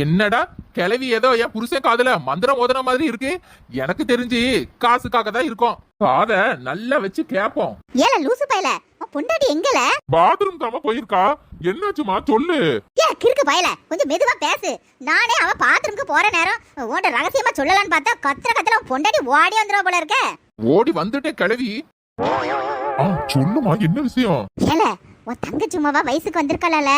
என்னடா கிளவி ஏதோ என் புருஷன் காதுல மந்திரம் ஓதுன மாதிரி இருக்கு. எனக்கு தெரிஞ்சு காசுக்காக தான் இருக்கும். காத நல்லா வச்சு கேப்போம். ஏல லூசு பயல, பொண்டாட்டி எங்கல? பாத்ரூம் தாமா போயிருக்கா. என்னாச்சுமா சொல்லு. ஏ கிறுக்கு பயல, கொஞ்சம் மெதுவா பேசு. நானே அவ பாத்ரூம்க்கு போற நேரம் உன்ட ரகசியமா சொல்லலாம்னு பார்த்தா கத்திர பொண்டாட்டி ஓடி வந்துருவா போல இருக்க. ஓடி வந்துட்டே கிளவி. சொல்லுமா, என்ன விஷயம்? ஏல உன் தங்கச்சும்மாவா வயசுக்கு வந்திருக்கலால,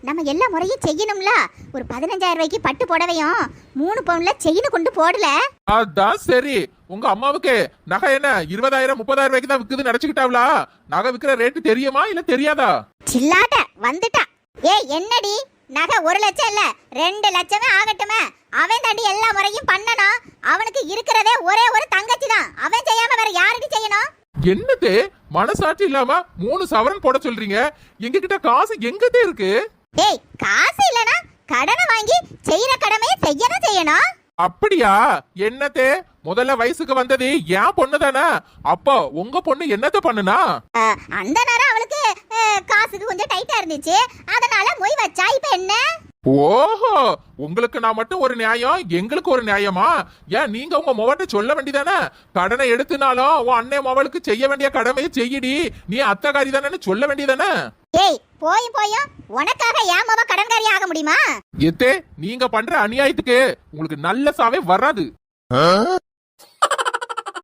நம்ம எல்லா முறையும் செய்யணும்ல. ஒரு 15,000 ரூபாய்க்கு பட்டு புடவையும் 3 பவுன்ல செயின் கொண்டு போடல. அதான் சரி. உங்க அம்மாவுக்கு நகை என்ன 20,000 30,000 ரூபாய்க்கு தான் விக்குது நினைச்சுக்கிட்டாவளா? நகை விக்கிற ரேட்டு தெரியுமா இல்ல தெரியாதா? சில்லாட்ட வந்துட்டா. ஏ என்னடி நகை 1 லட்சம் இல்ல 2 லட்சமே ஆகட்டுமே. அவன் தாண்டி எல்லா முறையும் பண்ணணும். அவனுக்கு இருக்கிறதே ஒரே ஒரு தங்கச்சி தான். அவன் செய்யாம வேற யாருக்கு செய்யணும்? என்னது மனசாட்சி இல்லாம 3 சவரன் போட சொல்றீங்க? எங்க கிட்ட காசு எங்கதே இருக்கு? ஏய் காசு இல்லனா கடனை வாங்கி செய்யற கடமையை செய்யணும். அப்படியா? என்னத்தே முதல்ல வயசுக்கு வந்தது ஏன் பொண்ணு தானே. அப்போ உங்க பொண்ணு என்னத்த பண்ணுனா? அந்த நேரம் அவளுக்கு காசுக்கு கொஞ்சம் டைட்டா இருந்துச்சு, அதனால மொய் வச்சா. இப்ப என்ன? ஓஹோ, உங்களுக்கு நான் மட்டும் ஒரு நியாயம், எங்களுக்கு ஒரு நியாயமா? ஏன் நீங்க உங்க மொவட்ட சொல்ல வேண்டியதானே? கடனை எடுத்துனாலும் உன் அண்ணன் மவளுக்கு செய்ய வேண்டிய கடமையை செய்யடி, நீ அத்தகாரி தானே சொல்ல வேண்டியதானே? ஏய் போயும் உனக்காக ஏன் மவ கடன்காரி ஆக முடியுமா? எத்தே நீங்க பண்ற அநியாயத்துக்கு உங்களுக்கு நல்ல சாவே வராது.